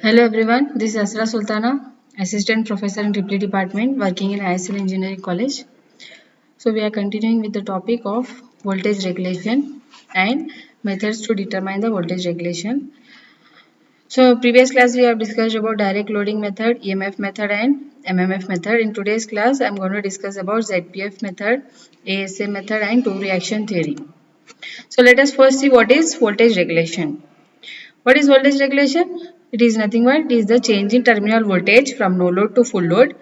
Hello everyone, this is Asra Sultana, Assistant Professor in Triple Department working in ISL Engineering College. So we are continuing with the topic of voltage regulation and methods to determine the voltage regulation. So previous class we have discussed about direct loading method, EMF method and MMF method. In today's class I am going to discuss about ZPF method, ASA method and two reaction theory. So let us first see what is voltage regulation. What is voltage regulation? It is nothing but it is the change in terminal voltage from no load to full load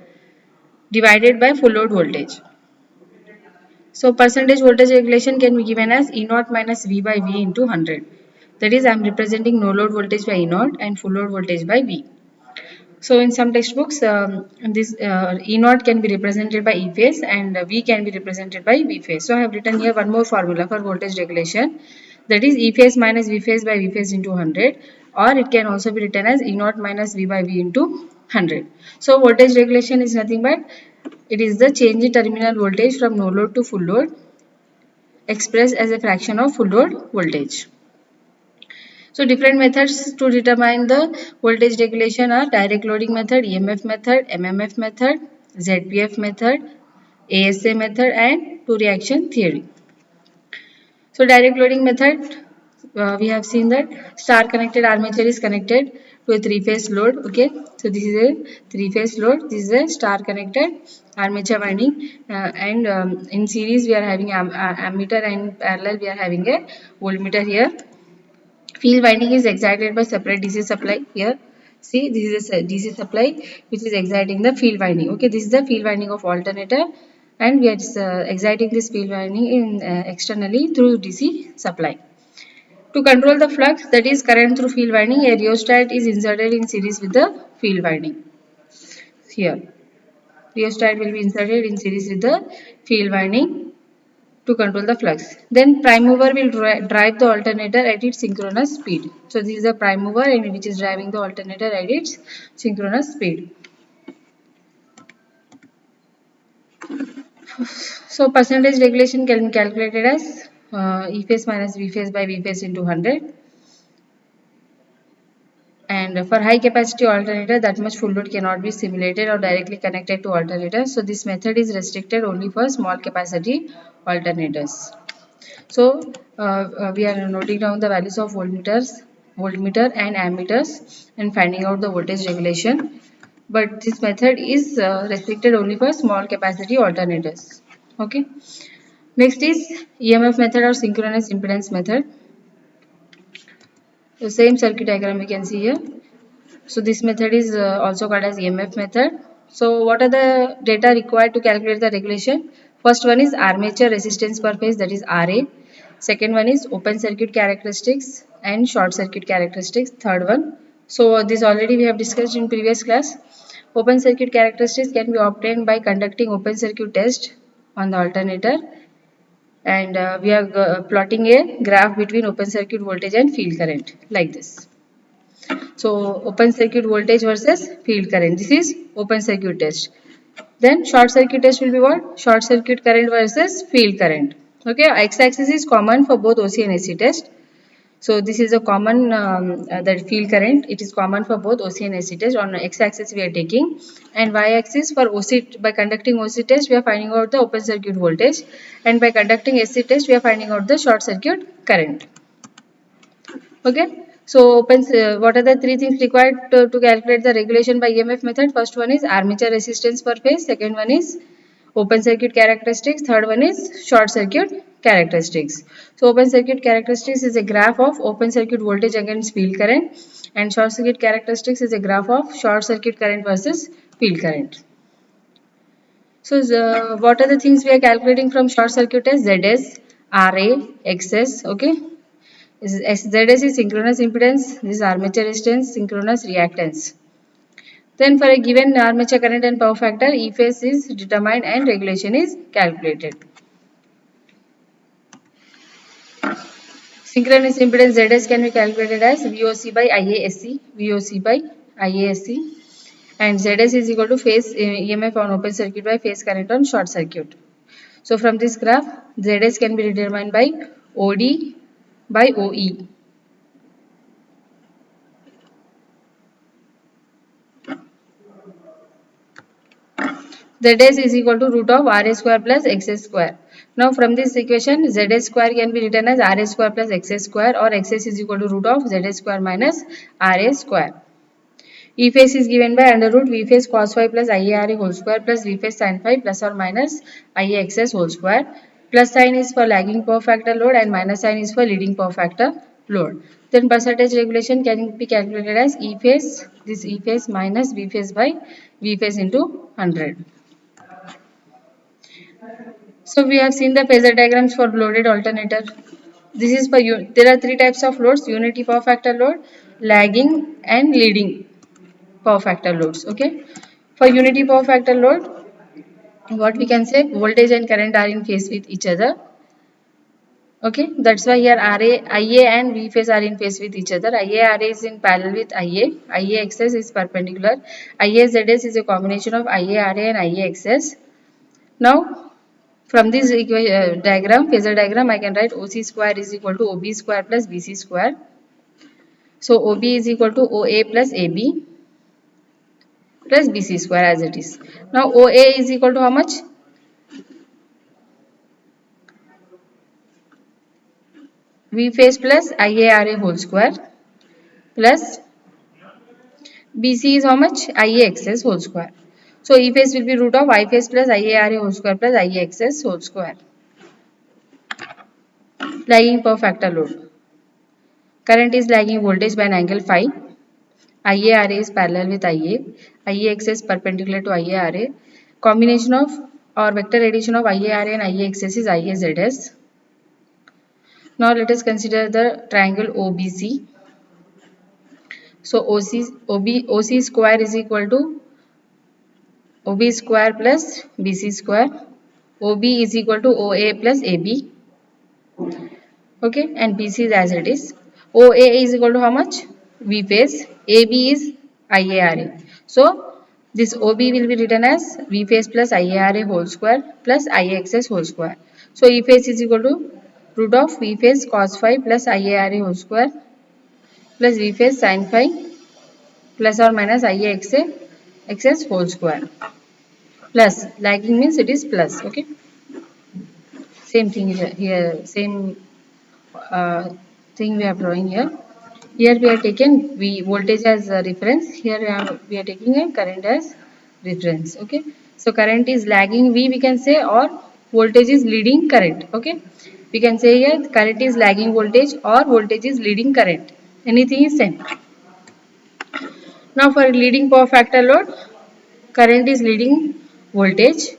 divided by full load voltage. So percentage voltage regulation can be given as E naught minus V by V into 100. That is I am representing no load voltage by E naught and full load voltage by V. So in some textbooks this E naught can be represented by E phase and V can be represented by V phase. So I have written here one more formula for voltage regulation, that is E phase minus V phase by V phase into 100, or it can also be written as E naught minus V by V into 100. So voltage regulation is nothing but it is the change in terminal voltage from no load to full load expressed as a fraction of full load voltage. So different methods to determine the voltage regulation are direct loading method, EMF method, MMF method, ZPF method, ASA method and two reaction theory. So direct loading method, we have seen that star connected armature is connected to a three-phase load. Okay, so this is a three-phase load. This is a star connected armature winding, and in series we are having ammeter and parallel we are having a voltmeter here. Field winding is excited by separate DC supply here. See, this is a DC supply which is exciting the field winding. Okay, this is the field winding of alternator, and we are exciting this field winding in externally through DC supply. To control the flux, that is current through field winding, a rheostat is inserted in series with the field winding. Here, rheostat will be inserted in series with the field winding to control the flux. Then prime mover will drive the alternator at its synchronous speed. So this is the prime mover and which is driving the alternator at its synchronous speed. So percentage regulation can be calculated as E phase minus V phase by V phase into 100. And for high capacity alternator, that much full load cannot be simulated or directly connected to alternator. So this method is restricted only for small capacity alternators. So we are noting down the values of voltmeter and ammeters and finding out the voltage regulation. But this method is restricted only for small capacity alternators. Okay. Next is EMF method or synchronous impedance method. The same circuit diagram we can see here. So this method is also called as EMF method. So what are the data required to calculate the regulation? First one is armature resistance per phase, that is RA. Second one is open circuit characteristics and short circuit characteristics. Third one. So this already we have discussed in previous class. Open circuit characteristics can be obtained by conducting open circuit test on the alternator, and we are plotting a graph between open circuit voltage and field current like this. So open circuit voltage versus field current. This is open circuit test. Then short circuit test will be what? Short circuit current versus field current. Okay, x-axis is common for both OC and AC test. So this is a common that field current. It is common for both OC and AC test. On x-axis we are taking, and y-axis for OC, by conducting OC test we are finding out the open circuit voltage, and by conducting AC test we are finding out the short circuit current. Okay. So what are the three things required to calculate the regulation by EMF method? First one is armature resistance per phase. Second one is open circuit characteristics. Third one is short circuit characteristics. So open circuit characteristics is a graph of open circuit voltage against field current, and short circuit characteristics is a graph of short circuit current versus field current. So what are the things we are calculating from short circuit test? ZS, RA, XS. Okay. ZS is synchronous impedance, this is armature resistance, synchronous reactance. Then for a given armature current and power factor, E phase is determined and regulation is calculated. Synchronous impedance ZS can be calculated as VOC by IASC, VOC by IASC, and ZS is equal to phase EMF on open circuit by phase current on short circuit. So from this graph, ZS can be determined by OD by OE. Zs is equal to root of Ra square plus Xs square. Now from this equation, Zs square can be written as Ra square plus Xs square, or Xs is equal to root of Zs square minus Ra square. E phase is given by under root V phase cos phi plus IARA whole square plus V phase sin phi plus or minus IAXS whole square. Plus sign is for lagging power factor load and minus sign is for leading power factor load. Then percentage regulation can be calculated as E phase, this E phase minus V phase by V phase into 100. So we have seen the phasor diagrams for loaded alternator. This is for you. There are three types of loads: unity power factor load, lagging, and leading power factor loads. Okay. For unity power factor load, what we can say, voltage and current are in phase with each other. Okay, that's why here IA and V phase are in phase with each other. IARA is in parallel with IA. IAXS is perpendicular. IAZS is a combination of IARA and IAXS. Now, from this diagram, phasor diagram, I can write OC square is equal to OB square plus BC square. So, OB is equal to OA plus AB plus BC square as it is. Now, OA is equal to how much? V phase plus IARA whole square plus BC is how much? IAXS whole square. So, E phase will be root of I phase plus IARA whole square plus IAXS whole square. Lagging power factor load. Current is lagging voltage by an angle phi. IARA is parallel with IA. IAXS perpendicular to IARA. Combination of or vector addition of IARA and IAXS is IAZS. Now let us consider the triangle OBC. So OC square is equal to OB square plus BC square. OB is equal to OA plus AB. Okay, and BC is as it is. OA is equal to how much? V phase. AB is IARA. So this OB will be written as V phase plus IARA whole square plus IXS whole square. So E phase is equal to root of V phase cos phi plus IARA whole square plus V phase sin phi plus or minus IAXS whole square. Plus lagging means it is plus. Okay, same thing here, same thing we are drawing here. Here we are taking voltage as a reference. Here we are taking a current as reference. Okay. So current is lagging V, we can say, or voltage is leading current. Okay. We can say here current is lagging voltage or voltage is leading current. Anything is same. Now for leading power factor load, current is leading voltage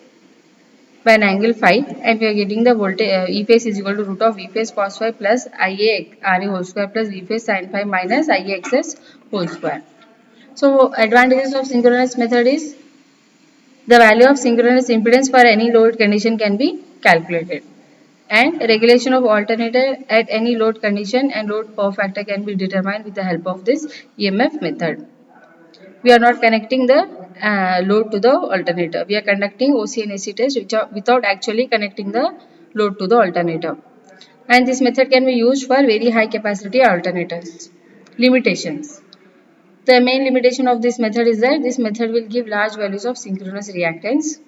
by an angle phi, and we are getting the voltage E phase is equal to root of V phase cos phi plus IA RA whole square plus V phase sin phi minus IXS whole square. So advantages of synchronous method is the value of synchronous impedance for any load condition can be calculated, and regulation of alternator at any load condition and load power factor can be determined with the help of this EMF method. We are not connecting the load to the alternator. We are conducting OC and AC test without actually connecting the load to the alternator. And this method can be used for very high capacity alternators. Limitations. The main limitation of this method is that this method will give large values of synchronous reactance,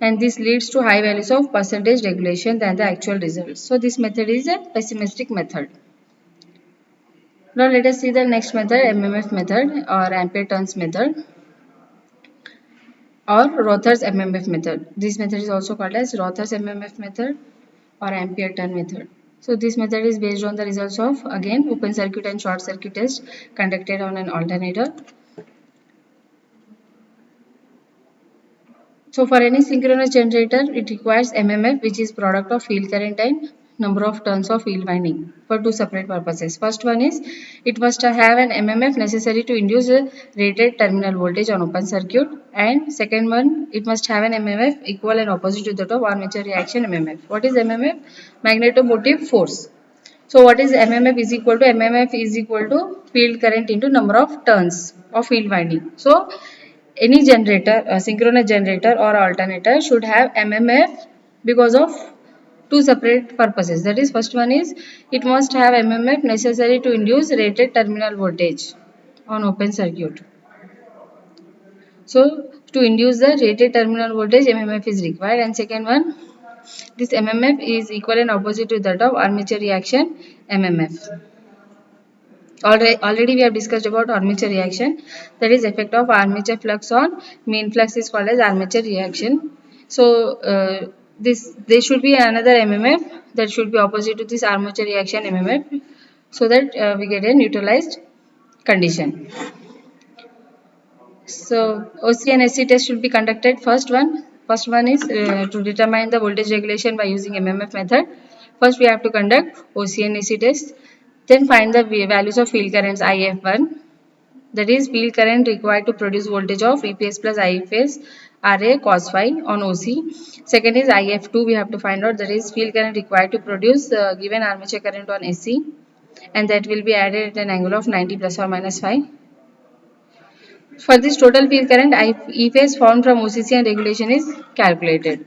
and this leads to high values of percentage regulation than the actual results. So this method is a pessimistic method. Now let us see the next method, MMF method or ampere turns method, or Rother's MMF method. This method is also called as Rother's MMF method or ampere turn method. So this method is based on the results of, again, open circuit and short circuit test conducted on an alternator. So for any synchronous generator, it requires MMF, which is product of field current and number of turns of field winding, for two separate purposes. First one is it must have an MMF necessary to induce a rated terminal voltage on open circuit, and second one, it must have an MMF equal and opposite to that of armature reaction MMF. What is MMF? Magnetomotive force. So what is MMF is equal to? MMF is equal to field current into number of turns of field winding. So any generator, a synchronous generator or alternator, should have MMF because of two separate purposes. That is, first one is it must have MMF necessary to induce rated terminal voltage on open circuit. So to induce the rated terminal voltage MMF is required. And second one, this MMF is equal and opposite to that of armature reaction MMF. Already we have discussed about armature reaction, that is effect of armature flux on mean flux is called as armature reaction. So there should be another MMF that should be opposite to this armature reaction MMF, so that we get a neutralized condition. So OC and SC test should be conducted. First one is to determine the voltage regulation by using MMF method. First we have to conduct OC and SC test. Then find the values of field currents IF1, that is field current required to produce voltage of VPS plus IFS RA cos phi on OC. Second is IF2, we have to find out, that is field current required to produce given armature current on SC, and that will be added at an angle of 90 plus or minus phi. For this total field current, E phase found from OCC and regulation is calculated.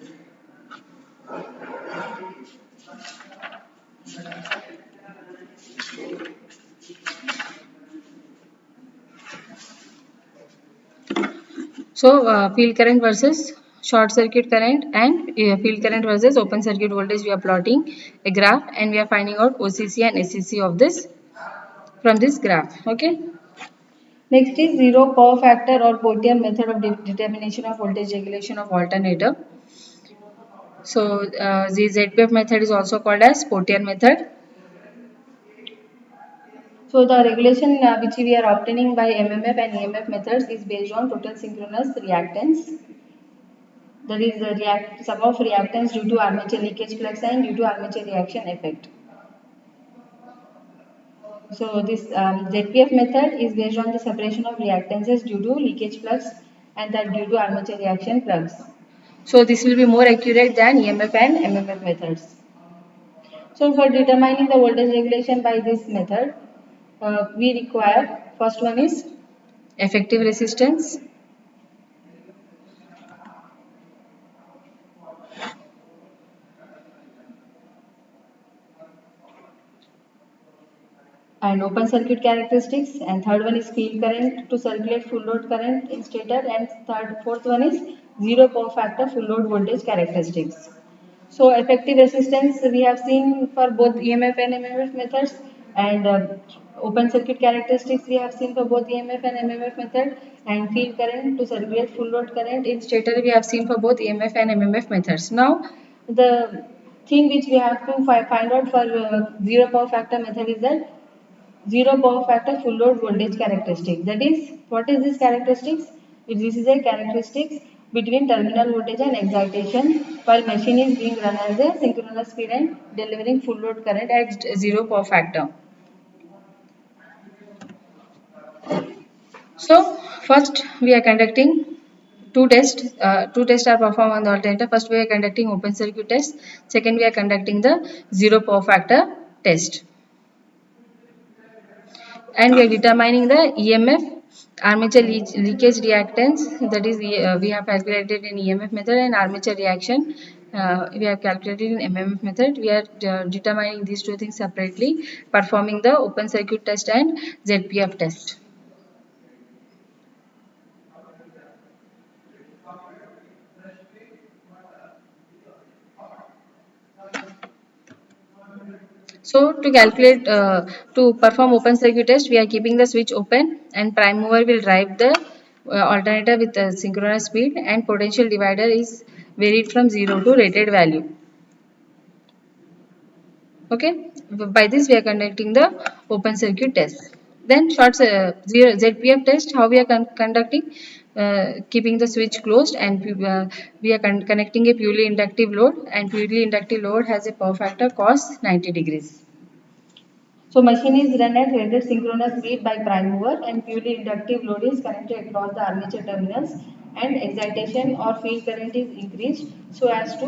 So field current versus short circuit current and field current versus open circuit voltage, we are plotting a graph and we are finding out OCC and SCC of this from this graph. Okay. Next is zero power factor or Pottian method of determination of voltage regulation of alternator. So the ZPF method is also called as Pottian method. So the regulation which we are obtaining by MMF and EMF methods is based on total synchronous reactance. That is the sum of reactance due to armature leakage flux and due to armature reaction effect. So this ZPF method is based on the separation of reactances due to leakage flux and that due to armature reaction flux. So this will be more accurate than EMF and MMF methods. So for determining the voltage regulation by this method, we require, first one is effective resistance, and open circuit characteristics, and third one is field current to circulate full load current in stator, and fourth one is zero power factor full load voltage characteristics. So effective resistance we have seen for both EMF and MMF methods, and open circuit characteristics we have seen for both EMF and MMF method, and field current to circulate full load current in stator we have seen for both EMF and MMF methods. Now the thing which we have to find out for zero power factor method is that zero power factor full load voltage characteristic. That is, what is this characteristics? This is a characteristics between terminal voltage and excitation while machine is being run as a synchronous speed and delivering full load current at zero power factor. So first we are conducting two tests. Two tests are performed on the alternator. First we are conducting open circuit test. Second we are conducting the zero power factor test. And we are determining the EMF armature leakage reactance, that is we have calculated in EMF method, and armature reaction we have calculated in MMF method. We are determining these two things separately, performing the open circuit test and ZPF test. So to perform open circuit test, we are keeping the switch open and prime mover will drive the alternator with a synchronous speed, and potential divider is varied from 0 to rated value. Okay, by this we are conducting the open circuit test. Then ZPF test, how we are conducting, keeping the switch closed, and we are connecting a purely inductive load, and purely inductive load has a power factor cos 90 degrees. So machine is run at rated synchronous speed by prime mover, and purely inductive load is connected across the armature terminals, and excitation or field current is increased so as to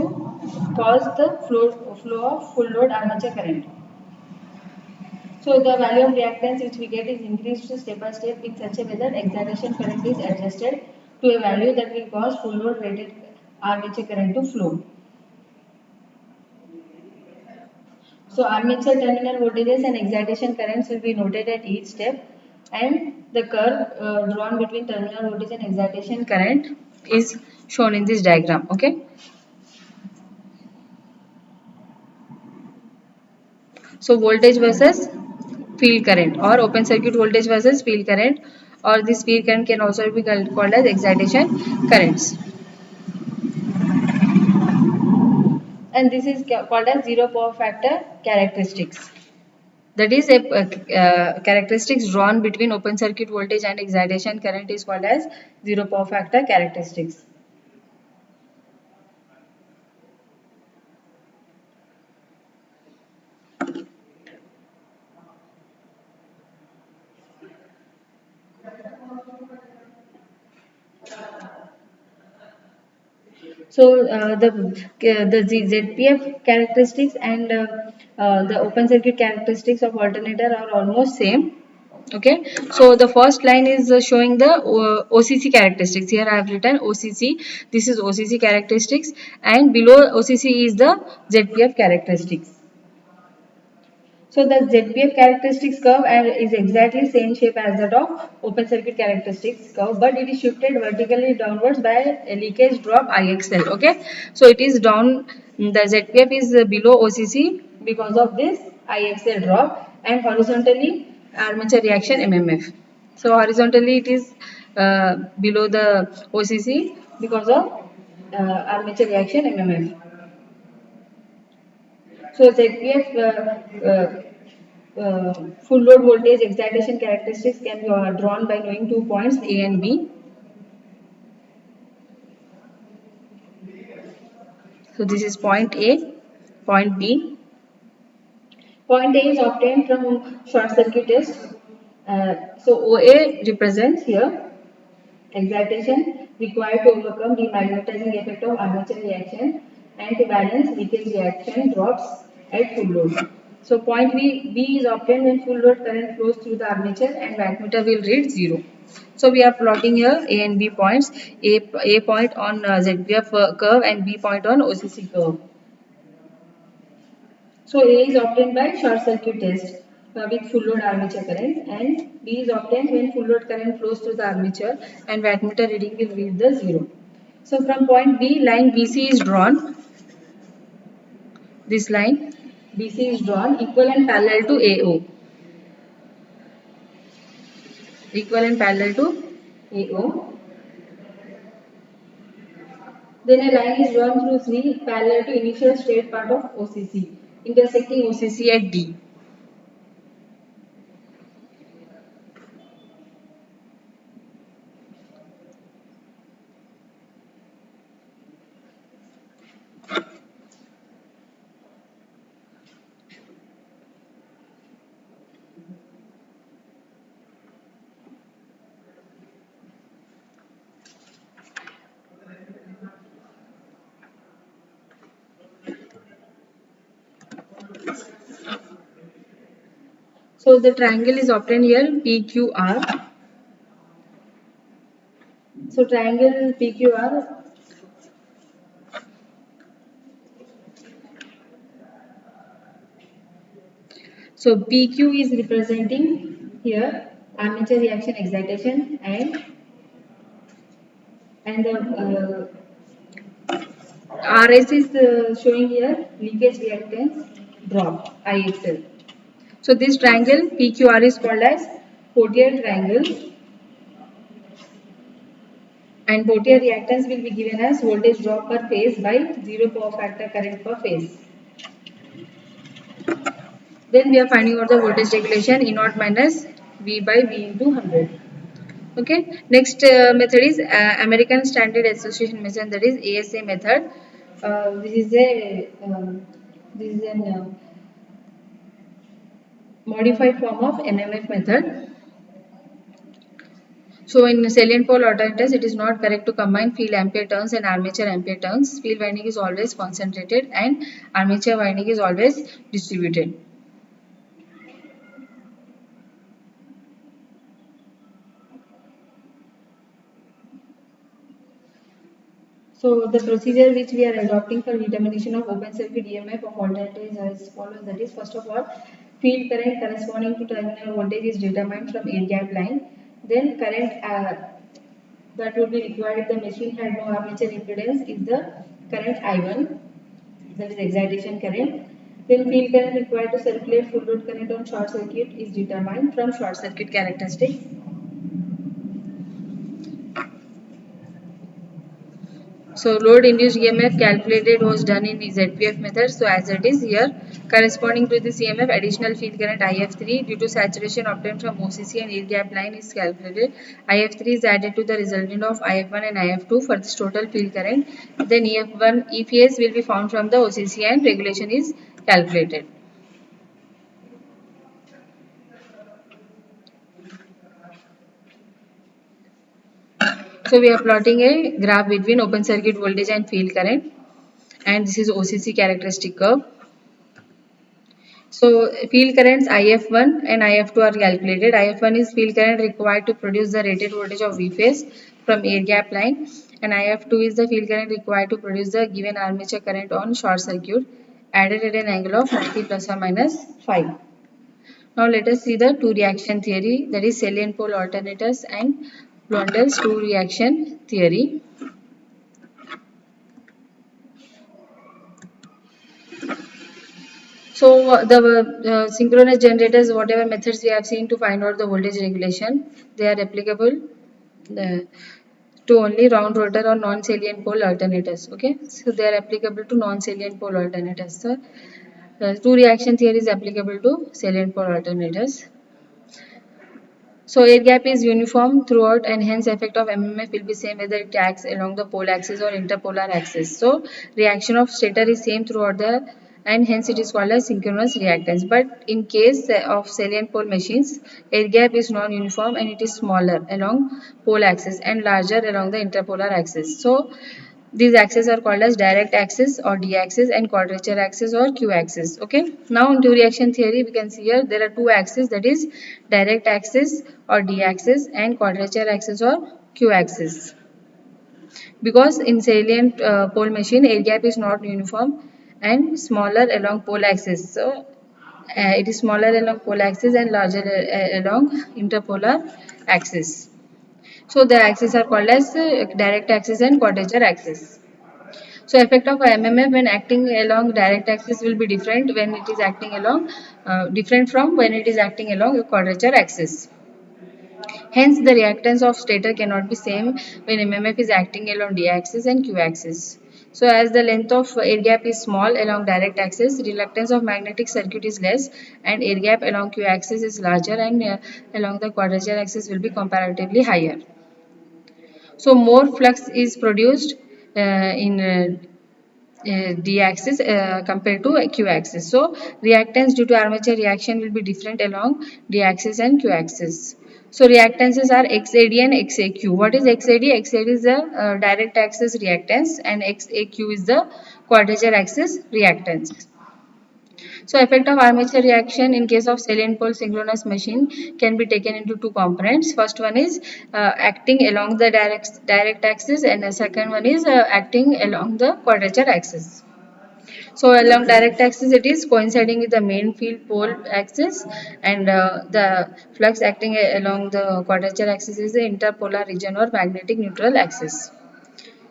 cause the flow of full load armature current. So the value of reactance which we get is increased step by step in such a way that excitation current is adjusted to a value that will cause full load rated armature current to flow. So armature terminal voltages and excitation currents will be noted at each step, and the curve drawn between terminal voltage and excitation current is shown in this diagram. Okay. So voltage versus field current, or open circuit voltage versus field current, or this field current can also be called as excitation currents. And this is called as zero power factor characteristics. That is a characteristics drawn between open circuit voltage and excitation current is called as zero power factor characteristics. So the ZPF characteristics and the open circuit characteristics of alternator are almost same. Okay, so the first line is showing the OCC characteristics. Here I have written OCC. This is OCC characteristics, and below OCC is the ZPF characteristics. So the ZPF characteristics curve is exactly same shape as that of open circuit characteristics curve, but it is shifted vertically downwards by a leakage drop IXL. Okay, so it is down. The ZPF is below OCC because of this IXL drop, and horizontally armature reaction MMF. So horizontally it is below the OCC because of armature reaction MMF. So ZPF full load voltage excitation characteristics can be drawn by knowing 2 points A and B. So this is point A, point B. Point A is obtained from short circuit test. So OA represents here excitation required to overcome the magnetizing effect of armature reaction and to balance leakage reaction drops at full load. So point B is obtained when full load current flows through the armature and wattmeter will read 0. So we are plotting here A and B points, A point on ZPF curve and B point on OCC curve. So A is obtained by short circuit test with full load armature current, and B is obtained when full load current flows through the armature and wattmeter reading will read the 0. So from point B, line BC is drawn. This line BC is drawn equal and parallel to AO. Equal and parallel to AO. Then a line is drawn through C parallel to initial state part of OCC, intersecting OCC at D. So the triangle is obtained here PQR. So triangle PQR. So PQ is representing here armature reaction excitation and the RS is showing here leakage reactance drop IXL. So this triangle PQR is called as Pottier triangle, and Pottier reactance will be given as voltage drop per phase by zero power factor current per phase. Then we are finding out the voltage regulation E naught minus V by V into 100. Okay. Next method is American Standard Association method, that is ASA method. This is a this is an modified form of MMF method. So in salient pole alternators, it is not correct to combine field ampere turns and armature ampere turns. Field winding is always concentrated and armature winding is always distributed. So the procedure which we are adopting for determination of open circuit EMF of alternators is as follows. That is, first of all, field current corresponding to terminal voltage is determined from air gap line. Then current that would be required if the machine had no armature impedance is the current I1, that is excitation current. Then field current required to circulate full load current on short circuit is determined from short circuit characteristics. So load induced EMF calculated was done in ZPF method. So as it is here, corresponding to this EMF, additional field current IF3 due to saturation obtained from OCC and air gap line is calculated. IF3 is added to the resultant of IF1 and IF2 for this total field current. Then EF1 EPS will be found from the OCC and regulation is calculated. So we are plotting a graph between open circuit voltage and field current, and this is OCC characteristic curve. So field currents IF1 and IF2 are calculated. IF1 is field current required to produce the rated voltage of V phase from air gap line, and IF2 is the field current required to produce the given armature current on short circuit added at an angle of 90 plus or minus 5. Now let us see the two reaction theory, that is salient pole alternators and Blondel's two reaction theory. So the synchronous generators, whatever methods we have seen to find out the voltage regulation, they are applicable to only round rotor or non-salient pole alternators. Okay, so they are applicable to non-salient pole alternators. So the two reaction theory is applicable to salient pole alternators. So air gap is uniform throughout, and hence effect of MMF will be same whether it acts along the pole axis or interpolar axis. So reaction of stator is same throughout the, and hence it is called as synchronous reactance. But in case of salient pole machines, air gap is non-uniform and it is smaller along pole axis and larger along the interpolar axis. So these axes are called as direct axis or D axis and quadrature axis or Q axis. Okay. Now in two reaction theory, we can see here there are two axes, that is direct axis or D axis and quadrature axis or Q axis. Because in salient pole machine, air gap is not uniform and smaller along pole axis. So it is smaller along pole axis and larger along interpolar axis. So the axes are called as direct axis and quadrature axis. So effect of MMF when acting along direct axis will be different when it is acting along different from when it is acting along a quadrature axis. Hence the reactance of stator cannot be same when MMF is acting along D axis and Q axis. So as the length of air gap is small along direct axis, reluctance of magnetic circuit is less, and air gap along Q axis is larger, and along the quadrature axis will be comparatively higher. So more flux is produced in D axis compared to Q axis. So reactance due to armature reaction will be different along D axis and Q axis. So reactances are XAD and XAQ. What is XAD? XAD is the direct axis reactance and XAQ is the quadrature axis reactance. So effect of armature reaction in case of salient pole synchronous machine can be taken into two components. First one is acting along the direct axis, and the second one is acting along the quadrature axis. So along direct axis it is coinciding with the main field pole axis, and the flux acting along the quadrature axis is the interpolar region or magnetic neutral axis.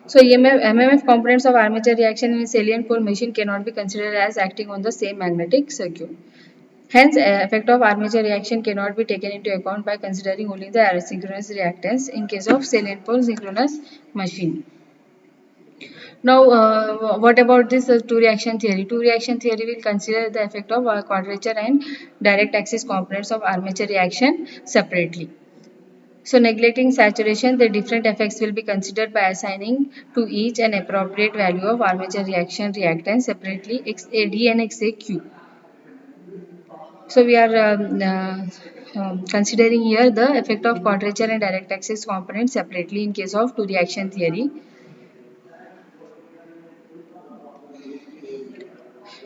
So MMF components of armature reaction in a salient pole machine cannot be considered as acting on the same magnetic circuit. Hence, effect of armature reaction cannot be taken into account by considering only the asynchronous reactance in case of salient pole synchronous machine. Now, what about this two reaction theory? Two reaction theory will consider the effect of quadrature and direct axis components of armature reaction separately. So neglecting saturation, the different effects will be considered by assigning to each an appropriate value of armature reaction reactance separately, XAD and XAQ. So we are considering here the effect of quadrature and direct axis components separately in case of two reaction theory.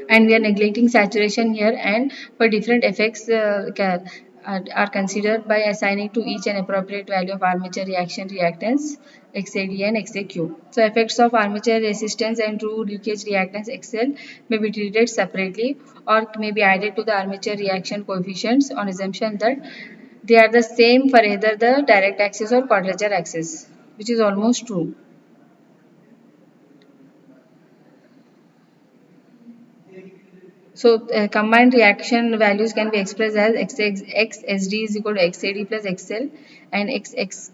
And we are neglecting saturation here, and for different effects are considered by assigning to each an appropriate value of armature reaction reactance XAD and XAQ. So effects of armature resistance and true leakage reactance XL may be treated separately or may be added to the armature reaction coefficients on assumption that they are the same for either the direct axis or quadrature axis. which is almost true. So combined reaction values can be expressed as XSD is equal to XAD plus XL, and XSQ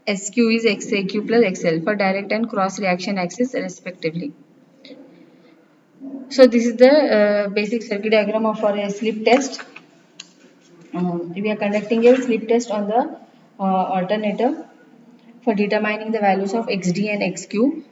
is XAQ plus XL for direct and cross reaction axis respectively. So this is the basic circuit diagram of our slip test. We are conducting a slip test on the alternator for determining the values of XD and XQ.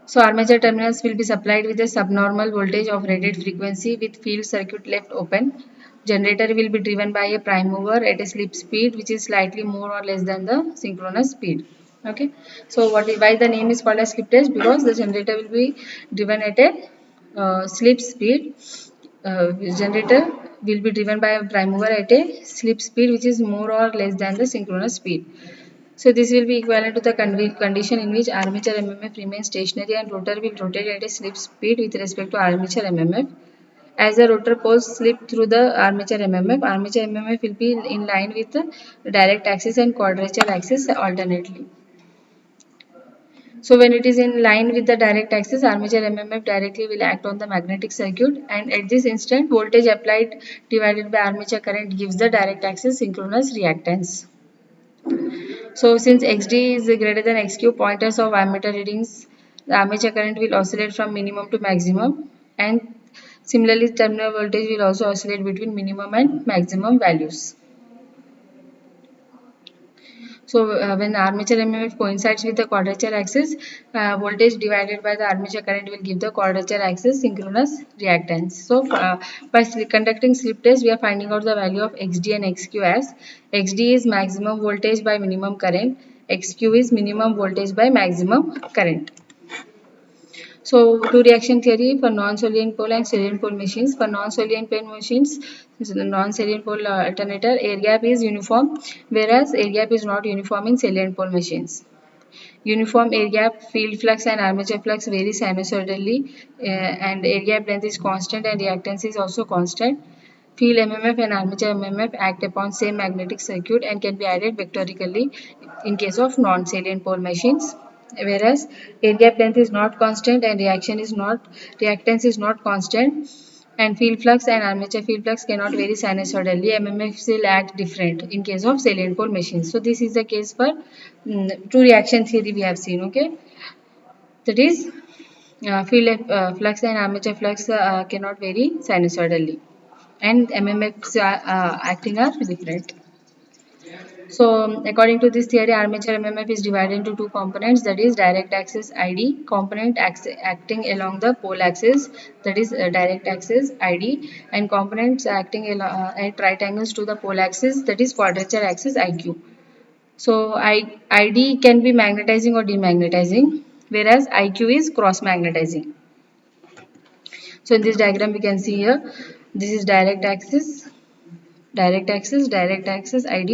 So armature terminals will be supplied with a subnormal voltage of rated frequency with field circuit left open. Generator will be driven by a prime mover at a slip speed which is slightly more or less than the synchronous speed. Okay. So why the name is called as slip test? Because the generator will be driven at a slip speed. Generator will be driven by a prime mover at a slip speed which is more or less than the synchronous speed. So this will be equivalent to the condition in which armature MMF remains stationary and rotor will rotate at a slip speed with respect to armature MMF. As the rotor poles slip through the armature MMF will be in line with the direct axis and quadrature axis alternately. So when it is in line with the direct axis, armature MMF directly will act on the magnetic circuit, and at this instant voltage applied divided by armature current gives the direct axis synchronous reactance. So since XD is greater than XQ, pointers of ammeter readings, the armature current will oscillate from minimum to maximum, and similarly terminal voltage will also oscillate between minimum and maximum values. So when armature MMF coincides with the quadrature axis, voltage divided by the armature current will give the quadrature axis synchronous reactance. So by conducting slip test, we are finding out the value of XD and XQ as XD is maximum voltage by minimum current, XQ is minimum voltage by maximum current. So, two reaction theory for non-salient pole and salient pole machines. For non-salient pole machines, the non-salient pole alternator, air gap is uniform, whereas air gap is not uniform in salient pole machines. Uniform air gap, field flux and armature flux vary sinusoidally, and air gap length is constant and reactance is also constant. Field MMF and armature MMF act upon same magnetic circuit and can be added vectorically in case of non-salient pole machines. Whereas air gap length is not constant and reactance is not constant, and field flux and armature field flux cannot vary sinusoidally. MMF will act different in case of salient pole machines. So this is the case for two reaction theory we have seen. Okay, that is field flux and armature flux cannot vary sinusoidally, and MMFs acting are different. So according to this theory, armature MMF is divided into two components, that is direct axis ID component acting along the pole axis, that is direct axis ID, and components acting at right angles to the pole axis, that is quadrature axis IQ. So ID can be magnetizing or demagnetizing, whereas IQ is cross magnetizing. So in this diagram we can see here, this is direct axis, ID,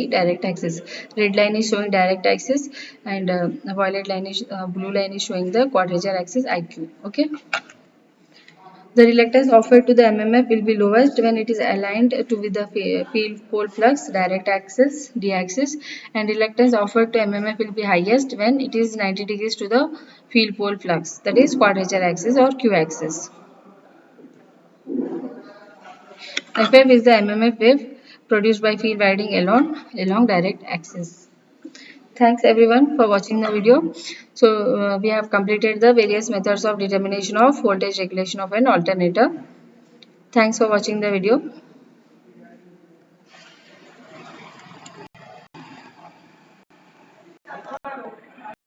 direct axis. Red line is showing direct axis, and violet line is blue line is showing the quadrature axis IQ. Okay. The reluctance offered to the MMF will be lowest when it is aligned to with the field pole flux, direct axis, D axis, and reluctance offered to MMF will be highest when it is 90 degrees to the field pole flux, that is quadrature axis or Q axis. FF is the MMF wave produced by field winding along direct axis. Thanks everyone for watching the video. So we have completed the various methods of determination of voltage regulation of an alternator. Thanks for watching the video.